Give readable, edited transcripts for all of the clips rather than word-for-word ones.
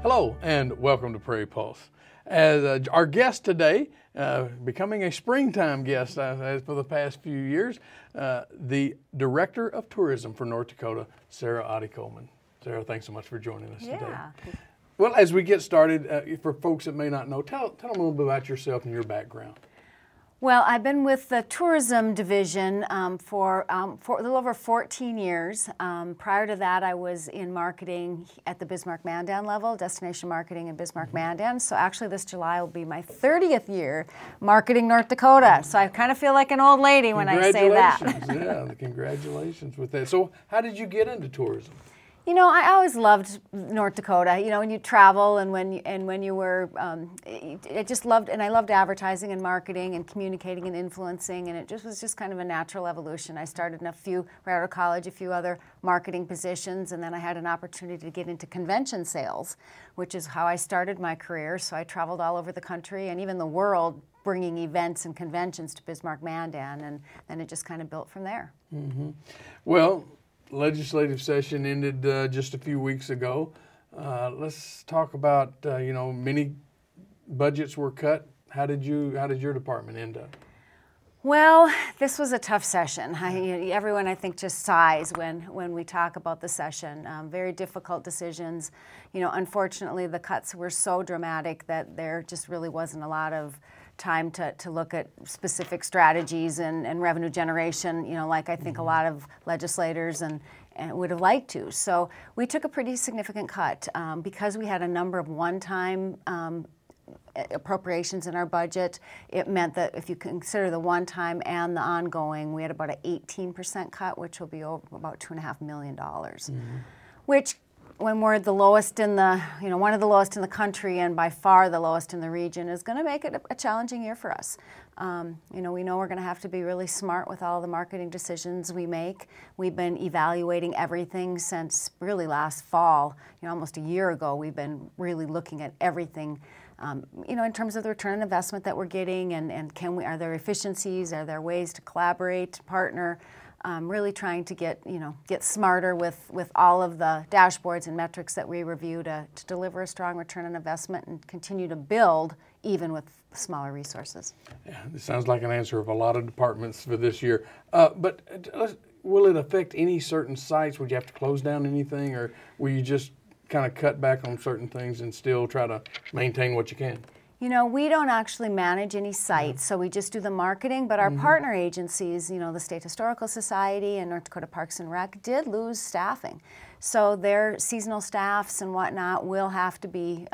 Hello and welcome to Prairie Pulse. As our guest today, becoming a springtime guest as for the past few years, the Director of Tourism for North Dakota, Sarah Ottie-Coleman. Sarah, thanks so much for joining us today. Well, as we get started, for folks that may not know, tell them a little bit about yourself and your background. Well, I've been with the tourism division for a little over 14 years. Prior to that, I was in marketing at the Bismarck-Mandan level, destination marketing in Bismarck-Mandan. So actually this July will be my 30th year marketing North Dakota. So I kind of feel like an old lady when I say that. Yeah, congratulations with that. So how did you get into tourism? You know, I always loved North Dakota. You know, when you travel and when you were, I just loved, and I loved advertising and marketing and communicating and influencing, and it was just kind of a natural evolution. I started in right out of college, a few other marketing positions, and then I had an opportunity to get into convention sales, which is how I started my career. So I traveled all over the country and even the world, bringing events and conventions to Bismarck-Mandan, and then it just kind of built from there. Mm-hmm. Well, legislative session ended just a few weeks ago. Let's talk about many budgets were cut. How did your department end up? Well, this was a tough session. Everyone, I think, just sighs when we talk about the session. Very difficult decisions. You know, unfortunately, the cuts were so dramatic that there just really wasn't a lot of time to look at specific strategies and revenue generation, you know, like I think a lot of legislators and would have liked to. So we took a pretty significant cut because we had a number of one-time appropriations in our budget. It meant that if you consider the one-time and the ongoing, we had about an 18% cut, which will be over about $2.5 million, which, when we're the lowest in the, one of the lowest in the country and by far the lowest in the region, is going to make it a challenging year for us. We know we're going to have to be really smart with all the marketing decisions we make. We've been evaluating everything since really last fall. Almost a year ago, we've been really looking at everything, in terms of the return on investment that we're getting, and are there efficiencies, are there ways to collaborate, to partner? Really trying to get smarter with all of the dashboards and metrics that we review to deliver a strong return on investment and continue to build even with smaller resources. Yeah, this sounds like an answer of a lot of departments for this year. But will it affect any certain sites? Would you have to close down anything, or will you just kind of cut back on certain things and still try to maintain what you can? We don't actually manage any sites, so we just do the marketing, but our partner agencies, the State Historical Society and North Dakota Parks and Rec, did lose staffing. So their seasonal staffs and whatnot will have to be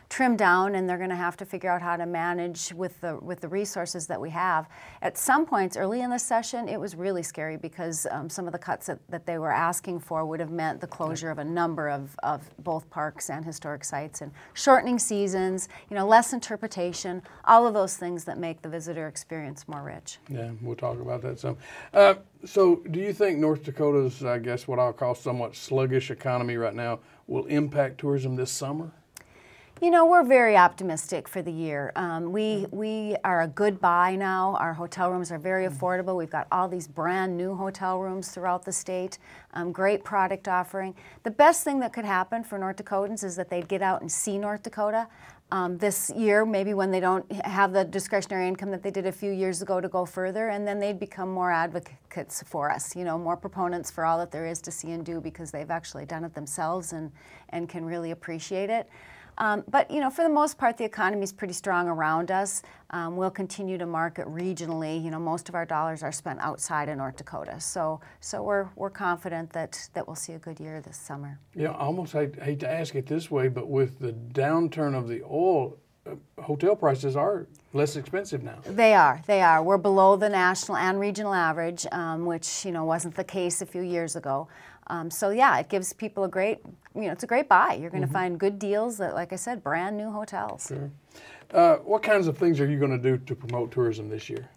trimmed down, and they're going to have to figure out how to manage with the resources that we have. At some points early in the session, it was really scary because some of the cuts that they were asking for would have meant the closure of a number of both parks and historic sites, and shortening seasons, less interpretation, all of those things that make the visitor experience more rich. Yeah, we'll talk about that some. So do you think North Dakota's, I guess what I'll call somewhat sluggish economy right now, will impact tourism this summer? We're very optimistic for the year. We are a good buy now. Our hotel rooms are very affordable. We've got all these brand new hotel rooms throughout the state. Great product offering. The best thing that could happen for North Dakotans is that they'd get out and see North Dakota. This year, maybe when they don't have the discretionary income that they did a few years ago to go further, and then they'd become more advocates for us, more proponents for all that there is to see and do because they've actually done it themselves and can really appreciate it. But for the most part, the economy is pretty strong around us. We'll continue to market regionally. Most of our dollars are spent outside of North Dakota. So we're confident that we'll see a good year this summer. Yeah, I almost hate to ask it this way, but with the downturn of the oil, hotel prices are less expensive now. They are. We're below the national and regional average, which wasn't the case a few years ago. So yeah, it gives people it's a great buy. You're going to find good deals that, like I said, brand new hotels. Sure. What kinds of things are you going to do to promote tourism this year?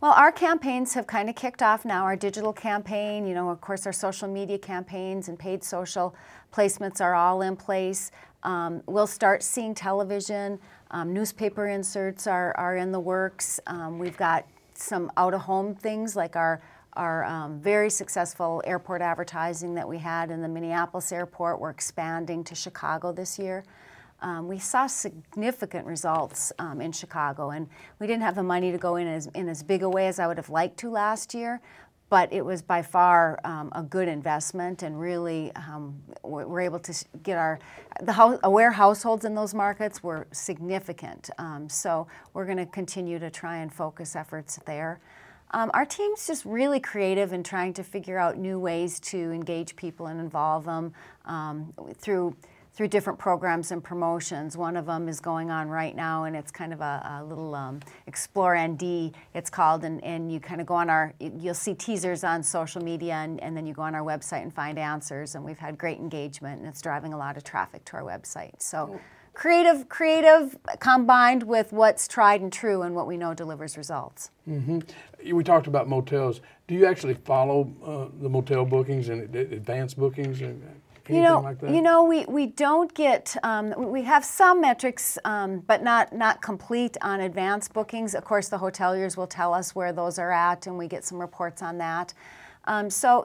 Well, our campaigns have kind of kicked off now. Our digital campaign, of course, our social media campaigns and paid social placements are all in place. We'll start seeing television. Newspaper inserts are in the works. We've got some out-of-home things like our very successful airport advertising that we had in the Minneapolis airport. We're expanding to Chicago this year. We saw significant results in Chicago, and we didn't have the money to go in as big a way as I would have liked to last year, but it was by far a good investment, and really we're able to get aware households in those markets were significant. So we're going to continue to try and focus efforts there. Our team's just really creative in trying to figure out new ways to engage people and involve them through different programs and promotions. One of them is going on right now, and it's kind of a little Explore ND, it's called, and you kind of go on you'll see teasers on social media, and then you go on our website and find answers, and we've had great engagement, and it's driving a lot of traffic to our website. So creative combined with what's tried and true and what we know delivers results. Mm-hmm. We talked about motels. Do you actually follow the motel bookings and advanced bookings and like that? We don't get, we have some metrics, but not complete on advanced bookings. Of course, the hoteliers will tell us where those are at, and we get some reports on that. So,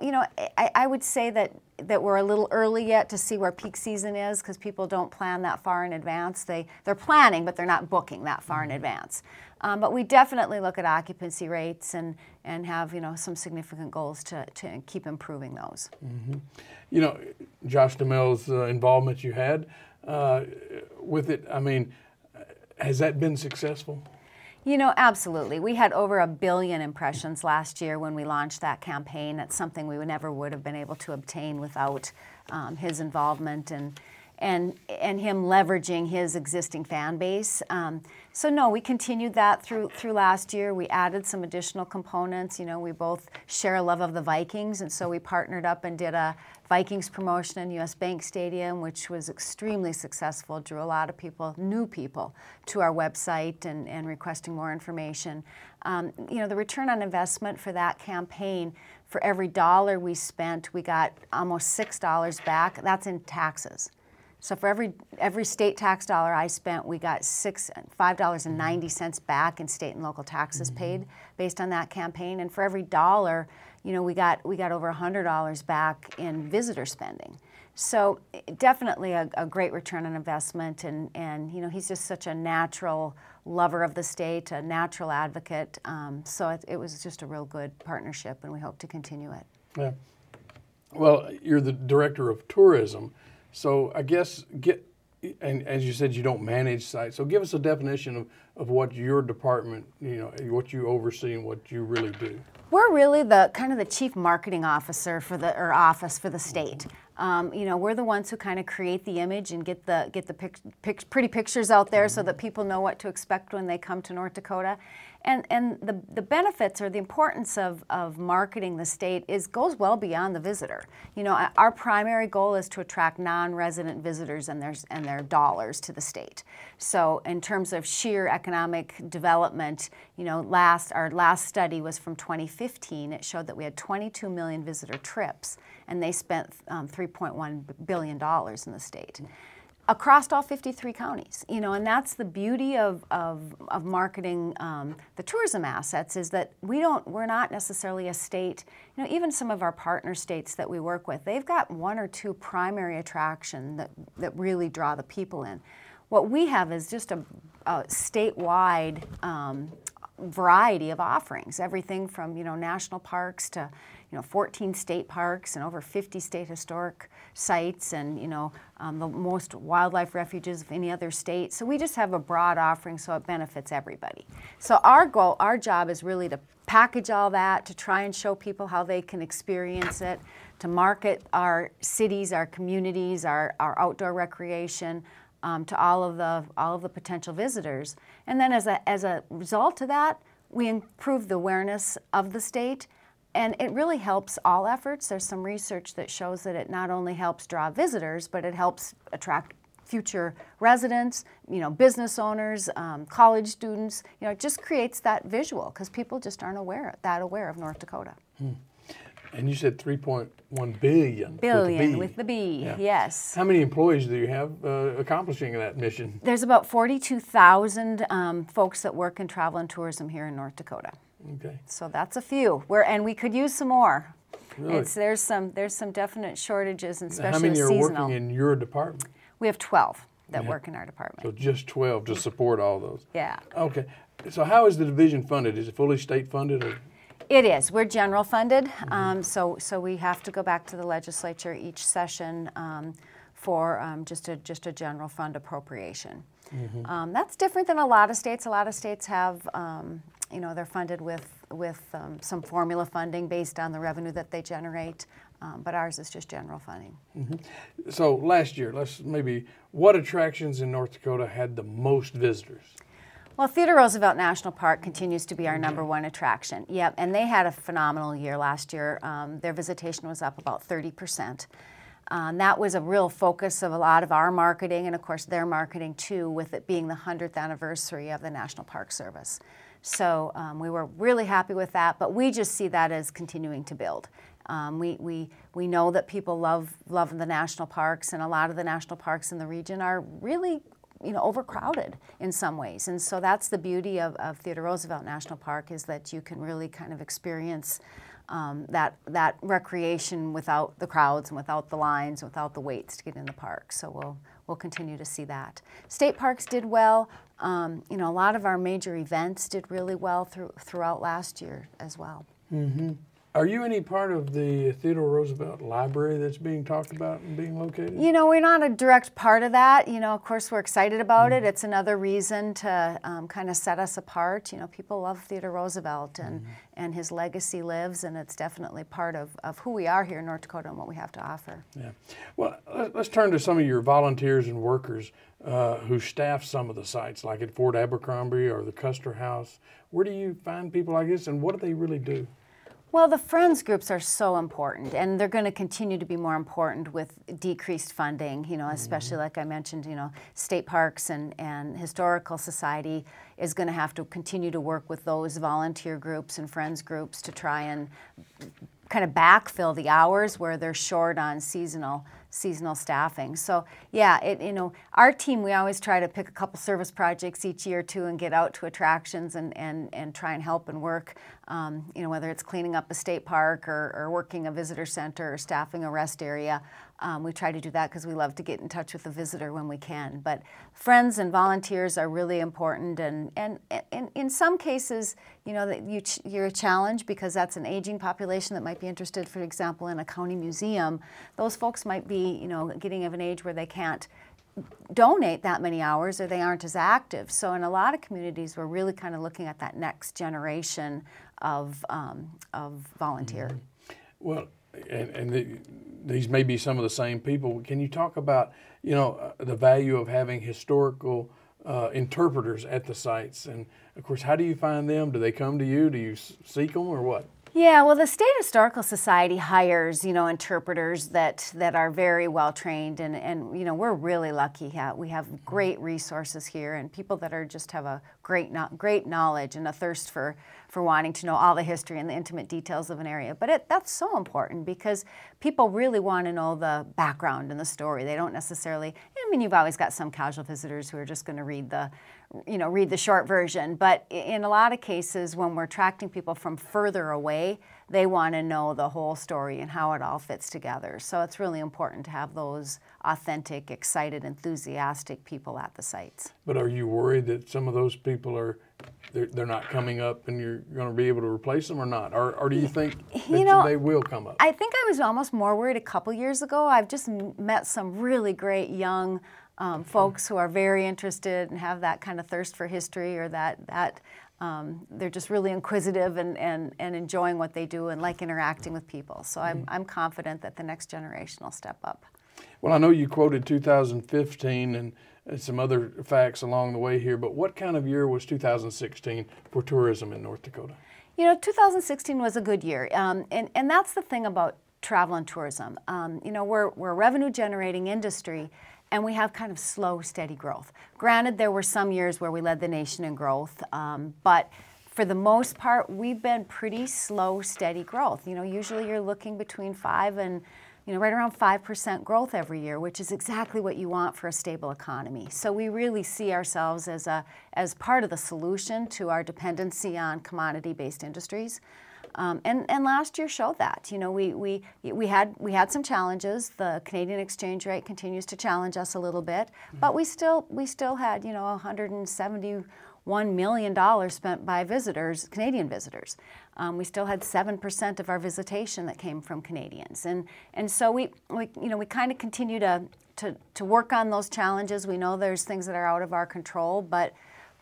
I would say that we're a little early yet to see where peak season is, because people don't plan that far in advance. They're planning, but they're not booking that far in advance. But we definitely look at occupancy rates and have some significant goals to keep improving those. Mm-hmm. Josh Duhamel's involvement you had with it, I mean, has that been successful? Absolutely. We had over 1 billion impressions last year when we launched that campaign. That's something we never would have been able to obtain without his involvement and him leveraging his existing fan base. So no, we continued that through last year. We added some additional components. We both share a love of the Vikings, and so we partnered up and did a Vikings promotion in US Bank Stadium, which was extremely successful, drew a lot of new people to our website and requesting more information. The return on investment for that campaign, for every $1 we spent, we got almost $6 back. That's in taxes. So for every state tax dollar I spent, we got $5.90 back in state and local taxes paid based on that campaign. And for every $1, we got over $100 back in visitor spending. So definitely a great return on investment, and he's just such a natural lover of the state, a natural advocate. So it was just a real good partnership, and we hope to continue it. Yeah. Well, you're the director of tourism. So I guess and as you said, you don't manage sites. So give us a definition of what your department, what you oversee and what you really do. We're really the chief marketing officer office for the state. We're the ones who kind of create the image and get the pretty pictures out there so that people know what to expect when they come to North Dakota. And the benefits or the importance of marketing the state goes well beyond the visitor. Our primary goal is to attract non-resident visitors and their dollars to the state. So in terms of sheer economic development, our last study was from 2015. It showed that we had 22 million visitor trips, and they spent $3.1 billion in the state. Across all 53 counties, and that's the beauty of marketing the tourism assets, is that we're not necessarily a state. Even some of our partner states that we work with, they've got 1 or 2 primary attractions that really draw the people in. What we have is just a statewide variety of offerings, everything from national parks to 14 state parks and over 50 state historic sites, and the most wildlife refuges of any other state. So we just have a broad offering, so it benefits everybody. So our job is really to package all that, to try and show people how they can experience it, to market our cities, our communities, our outdoor recreation to all of the potential visitors. And then as a result of that, we improve the awareness of the state. And it really helps all efforts. There's some research that shows that it not only helps draw visitors, but it helps attract future residents, business owners, college students. It just creates that visual, because people just aren't aware of North Dakota. And you said 3.1 billion. Billion with the B, yeah. Yes. How many employees do you have accomplishing that mission? There's about 42,000 folks that work in travel and tourism here in North Dakota. Okay. So that's a few. And we could use some more. Really? There's some definite shortages, and especially How many are seasonal. working in your department? We have 12 that work in our department. So just 12 to support all those. Yeah. Okay. So how is the division funded? Is it fully state funded? Or? It is. We're general funded, so we have to go back to the legislature each session for just a general fund appropriation. That's different than a lot of states. A lot of states have, they're funded with some formula funding based on the revenue that they generate, but ours is just general funding. So last year, what attractions in North Dakota had the most visitors? Well, Theodore Roosevelt National Park continues to be our #1 attraction. Yep, and they had a phenomenal year last year. Their visitation was up about 30%. That was a real focus of a lot of our marketing, and of course their marketing too, with it being the 100th anniversary of the National Park Service. So we were really happy with that, but we just see that as continuing to build. We know that people love the national parks, and a lot of the national parks in the region are really overcrowded in some ways. And so that's the beauty of Theodore Roosevelt National Park, is that you can really kind of experience that recreation without the crowds and without the lines, without the waits to get in the park. So we'll continue to see that. State parks did well. A lot of our major events did really well throughout last year as well. Are you any part of the Theodore Roosevelt Library that's being talked about and being located? We're not a direct part of that. Of course, we're excited about it. It's another reason to kind of set us apart. People love Theodore Roosevelt, and his legacy lives, and it's definitely part of who we are here in North Dakota and what we have to offer. Yeah. Well, let's turn to some of your volunteers and workers who staff some of the sites, like at Fort Abercrombie or the Custer House. Where do you find people like this, and what do they really do? Well, the Friends groups are so important, and they're going to continue to be more important with decreased funding, especially like I mentioned, state parks and historical society is going to have to continue to work with those volunteer groups and Friends groups to try and kind of backfill the hours where they're short on seasonal staffing. So yeah, our team, we always try to pick a couple service projects each year too and get out to attractions and try and help and work, whether it's cleaning up a state park or working a visitor center or staffing a rest area. We try to do that because we love to get in touch with the visitor when we can. But friends and volunteers are really important, and in some cases, you're a challenge because that's an aging population that might be interested, for example, in a county museum. Those folks might be, getting of an age where they can't donate that many hours or they aren't as active. So in a lot of communities, we're really kind of looking at that next generation of volunteer. Well, these may be some of the same people. Can you talk about, the value of having historical interpreters at the sites? And of course, how do you find them? Do they come to you? Do you seek them, or what? Yeah, well, the State Historical Society hires, interpreters that are very well trained, and we're really lucky. We have great resources here, and people that are just have a great knowledge and a thirst for wanting to know all the history and the intimate details of an area. But that's so important because people really want to know the background and the story. They don't necessarily, you've always got some casual visitors who are just going to read the short version. But in a lot of cases, when we're attracting people from further away, they want to know the whole story and how it all fits together. So it's really important to have those authentic, excited, enthusiastic people at the sites. But are you worried that some of those people they're not coming up and you're going to be able to replace them or not? Or do you think that they will come up? I think I was almost more worried a couple years ago. I've just met some really great young folks who are very interested and have that kind of thirst for history, or that they're just really inquisitive and enjoying what they do and like interacting with people. So I'm confident that the next generation will step up. Well, I know you quoted 2015 and some other facts along the way here, but what kind of year was 2016 for tourism in North Dakota? 2016 was a good year, and that's the thing about travel and tourism. We're a revenue-generating industry, and we have kind of slow, steady growth. Granted, there were some years where we led the nation in growth, but for the most part, we've been pretty slow, steady growth. Usually you're looking between 5 and right around 5% growth every year, which is exactly what you want for a stable economy. So we really see ourselves as part of the solution to our dependency on commodity-based industries. And last year showed that. We had some challenges. The Canadian exchange rate continues to challenge us a little bit, but we still had $171 million spent by visitors, Canadian visitors. We still had 7% of our visitation that came from Canadians, and so we kind of continue to work on those challenges. We know there's things that are out of our control, but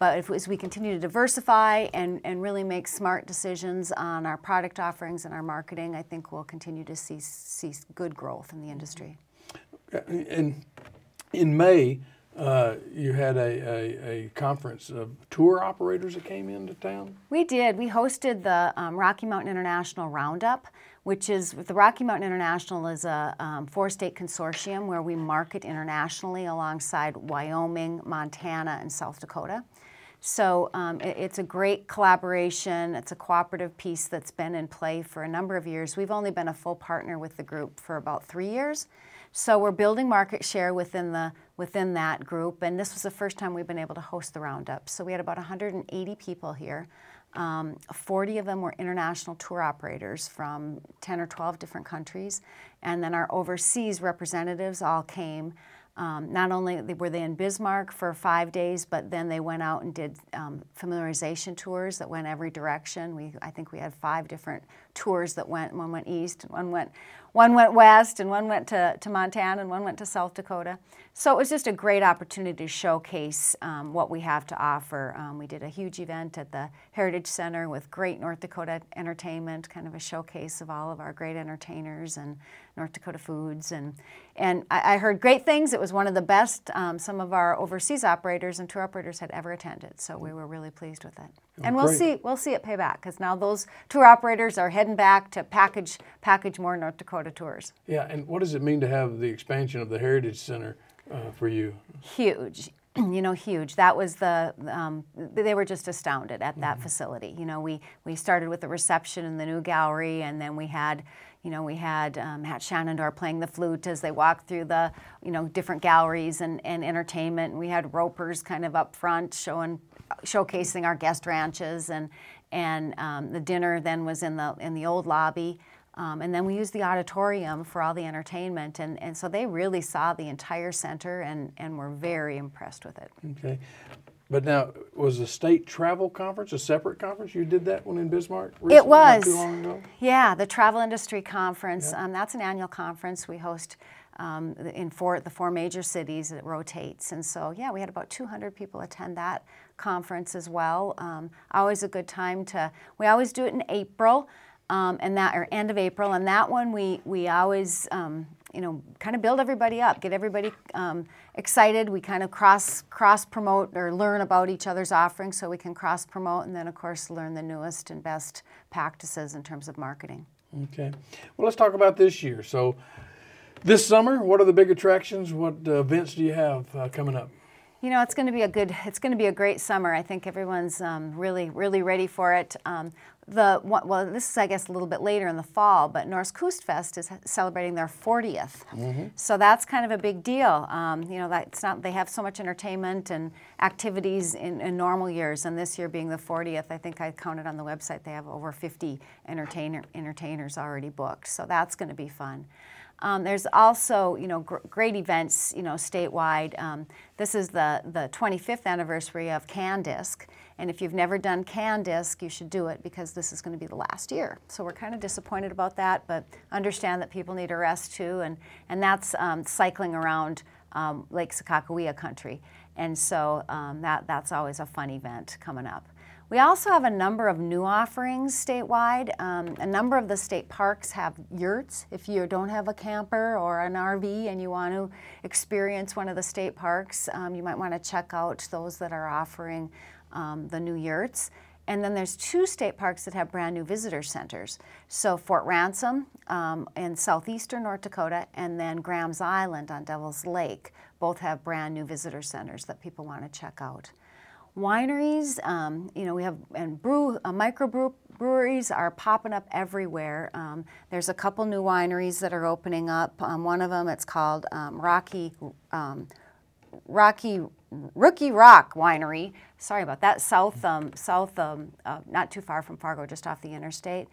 as we continue to diversify and really make smart decisions on our product offerings and our marketing, I think we'll continue to see good growth in the industry. In May, you had a conference of tour operators that came into town? We did. We hosted the Rocky Mountain International Roundup, which is, the Rocky Mountain International is a 4-state consortium where we market internationally alongside Wyoming, Montana, and South Dakota. So it's a great collaboration. It's a cooperative piece that's been in play for a number of years. We've only been a full partner with the group for about 3 years. So we're building market share within that group, and this was the first time we've been able to host the Roundup. So we had about 180 people here. 40 of them were international tour operators from 10 or 12 different countries, and then our overseas representatives all came. Not only were they in Bismarck for 5 days, but then they went out and did familiarization tours that went every direction. I think we had 5 different tours that went. One went east, one went west, and one went to Montana, and one went to South Dakota. So it was just a great opportunity to showcase what we have to offer. We did a huge event at the Heritage Center with great North Dakota entertainment, kind of a showcase of all of our great entertainers and North Dakota foods. And I heard great things. It was one of the best some of our overseas operators and tour operators had ever attended. So we were really pleased with it. And we'll see it pay back, because now those tour operators are heading back to package more North Dakota tours. Yeah, and what does it mean to have the expansion of the Heritage Center for you? Huge. Huge. That was they were just astounded at that facility. We started with the reception in the new gallery, and then we had Matt Shannondor playing the flute as they walked through the, different galleries and entertainment. And we had ropers kind of up front showcasing our guest ranches, and the dinner then was in the old lobby. And then we used the auditorium for all the entertainment, and so they really saw the entire center and were very impressed with it. Okay. But now, was the state travel conference a separate conference? You did that one in Bismarck recently, it was. Not too long ago? Yeah, the Travel Industry Conference. Yeah. That's an annual conference we host in the 4 major cities. It rotates. And so, yeah, we had about 200 people attend that conference as well. Always a good time we always do it in April. Or end of April, and that one we always kind of build everybody up, get everybody excited. We kind of cross promote or learn about each other's offerings, so we can cross promote, and then of course learn the newest and best practices in terms of marketing. Okay, well, let's talk about this year. So this summer, what are the big attractions? What events do you have coming up? It's going to be a great summer. I think everyone's really ready for it. This is, I guess, a little bit later in the fall, but Norsk Kustfest is celebrating their 40th. Mm-hmm. So that's kind of a big deal. They have so much entertainment and activities in normal years, and this year being the 40th, I think I counted on the website, they have over 50 entertainers already booked. So that's going to be fun. There's also, great events, statewide. This is the 25th anniversary of CanDisc, and if you've never done CanDisc, you should do it, because this is going to be the last year. So we're kind of disappointed about that, but understand that people need a rest too, and that's cycling around Lake Sakakawea country, and so that's always a fun event coming up. We also have a number of new offerings statewide. A number of the state parks have yurts. If you don't have a camper or an RV and you want to experience one of the state parks, you might want to check out those that are offering the new yurts. And then there's 2 state parks that have brand new visitor centers. So Fort Ransom in southeastern North Dakota, and then Graham's Island on Devil's Lake, both have brand new visitor centers that people want to check out. Wineries, we have, and breweries are popping up everywhere. There's a couple new wineries that are opening up. One of them, it's called Rookie Rock Winery. Sorry about that. South, not too far from Fargo, just off the interstate.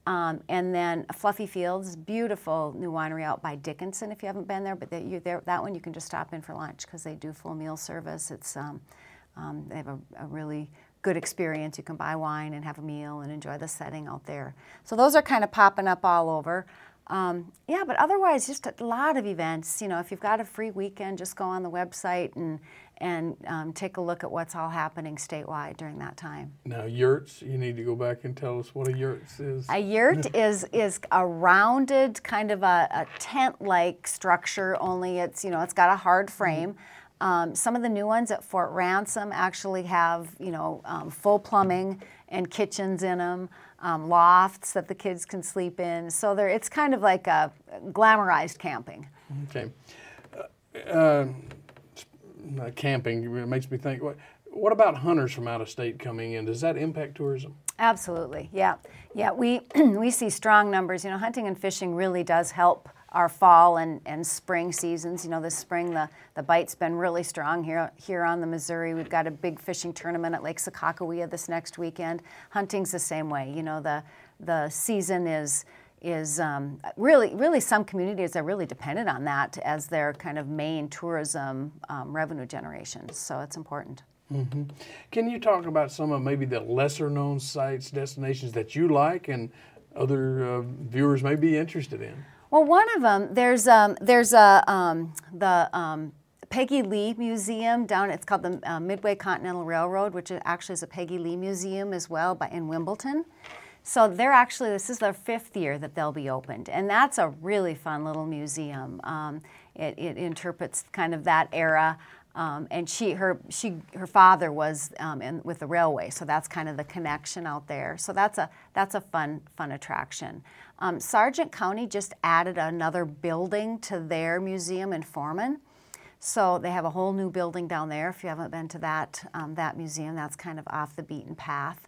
And then Fluffy Fields, beautiful new winery out by Dickinson. If you haven't been there, but that one you can just stop in for lunch because they do full meal service. It's they have a really good experience. You can buy wine and have a meal and enjoy the setting out there. So those are kind of popping up all over. Yeah, but otherwise, just a lot of events. You know, if you've got a free weekend, just go on the website and take a look at what's all happening statewide during that time. Now, yurts, you need to go back and tell us what a yurt is. A yurt is a rounded kind of a tent-like structure, only it's got a hard frame. Some of the new ones at Fort Ransom actually have, full plumbing and kitchens in them, lofts that the kids can sleep in. So it's kind of like a glamorized camping. Okay. Camping, it makes me think, what about hunters from out of state coming in? Does that impact tourism? Absolutely, yeah. Yeah, we see strong numbers. Hunting and fishing really does help our fall and spring seasons. This spring the bite's been really strong here on the Missouri. We've got a big fishing tournament at Lake Sakakawea this next weekend. Hunting's the same way. The season is really some communities are really dependent on that as their kind of main tourism revenue generation. So it's important. Mm-hmm. Can you talk about some of maybe the lesser known sites, destinations that you like and other viewers may be interested in? Well, one of them, there's the Peggy Lee Museum down. It's called the Midway Continental Railroad, which actually is a Peggy Lee Museum as well, in Wimbledon. So this is their 5th year that they'll be opened, and that's a really fun little museum. It interprets kind of that era, and her father was with the railway, so that's kind of the connection out there. So that's a fun attraction. Sargent County just added another building to their museum in Foreman. So they have a whole new building down there. If you haven't been to that museum, that's kind of off the beaten path.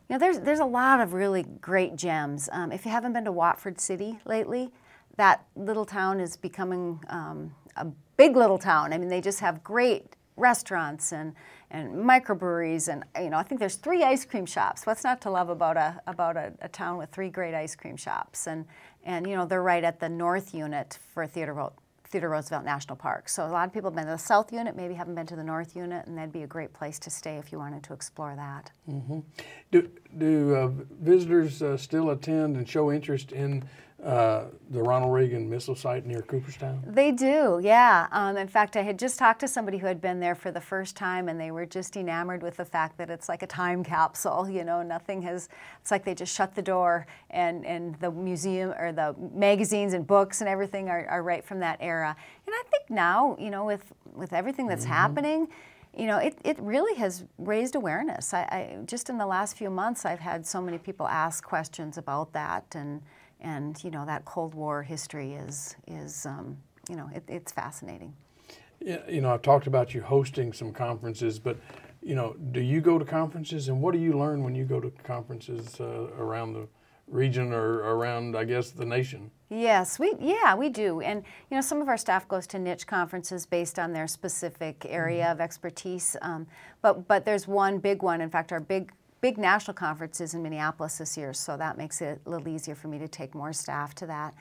There's a lot of really great gems. If you haven't been to Watford City lately, that little town is becoming a big little town. I mean, they just have great restaurants and microbreweries, and I think there's 3 ice cream shops. What's not to love about a town with 3 great ice cream shops? And they're right at the north unit for Theodore Roosevelt National Park. So a lot of people have been to the south unit, maybe haven't been to the north unit, and that'd be a great place to stay if you wanted to explore that. Mm-hmm. Do visitors still attend and show interest in the Ronald Reagan missile site near Cooperstown? They do, yeah. In fact, I had just talked to somebody who had been there for the first time, and they were just enamored with the fact that it's like a time capsule. It's like they just shut the door, and the museum or the magazines and books and everything are right from that era. And I think now, with everything that's happening, it really has raised awareness. I just in the last few months, I've had so many people ask questions about that, and that Cold War history is it's fascinating. Yeah, I've talked about you hosting some conferences, but do you go to conferences, and what do you learn when you go to conferences around the region or around, I guess, the nation? Yes, we do, and some of our staff goes to niche conferences based on their specific area of expertise. But there's one big one. In fact, our big national conference is in Minneapolis this year, so that makes it a little easier for me to take more staff to that.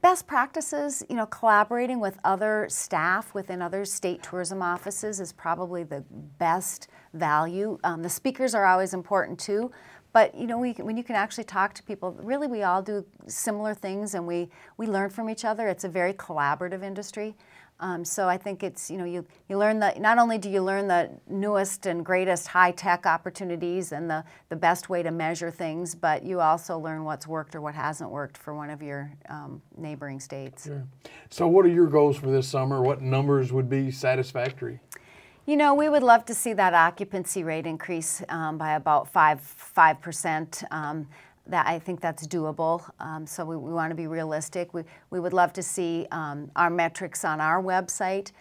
Best practices, collaborating with other staff within other state tourism offices is probably the best value. The speakers are always important too, but when you can actually talk to people, really we all do similar things, and we learn from each other. It's a very collaborative industry. So I think it's, you learn not only do you learn the newest and greatest high-tech opportunities and the best way to measure things, but you also learn what's worked or what hasn't worked for one of your neighboring states. Sure. So what are your goals for this summer? What numbers would be satisfactory? We would love to see that occupancy rate increase by about 5%. That I think that's doable. So we want to be realistic. We would love to see our metrics on our website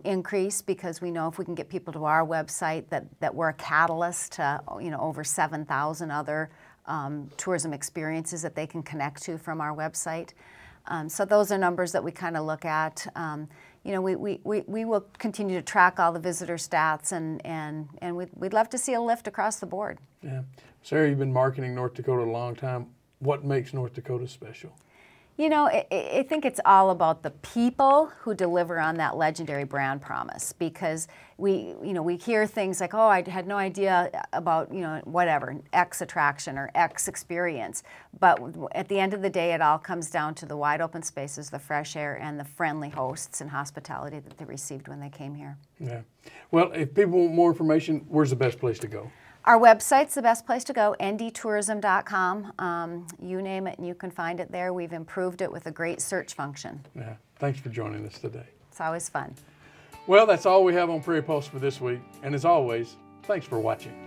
increase, because we know if we can get people to our website that we're a catalyst to over 7,000 other tourism experiences that they can connect to from our website. So those are numbers that we kind of look at. We will continue to track all the visitor stats, and we'd love to see a lift across the board. Yeah. Sarah, you've been marketing North Dakota a long time. What makes North Dakota special? I think it's all about the people who deliver on that legendary brand promise, because we hear things like, oh, I had no idea about, whatever, X attraction or X experience. But at the end of the day, it all comes down to the wide open spaces, the fresh air, and the friendly hosts and hospitality that they received when they came here. Yeah. Well, if people want more information, where's the best place to go? Our website's the best place to go, ndtourism.com. You name it and you can find it there. We've improved it with a great search function. Yeah. Thanks for joining us today. It's always fun. Well, that's all we have on Prairie Pulse for this week. And as always, thanks for watching.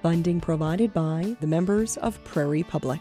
Funding provided by the members of Prairie Public.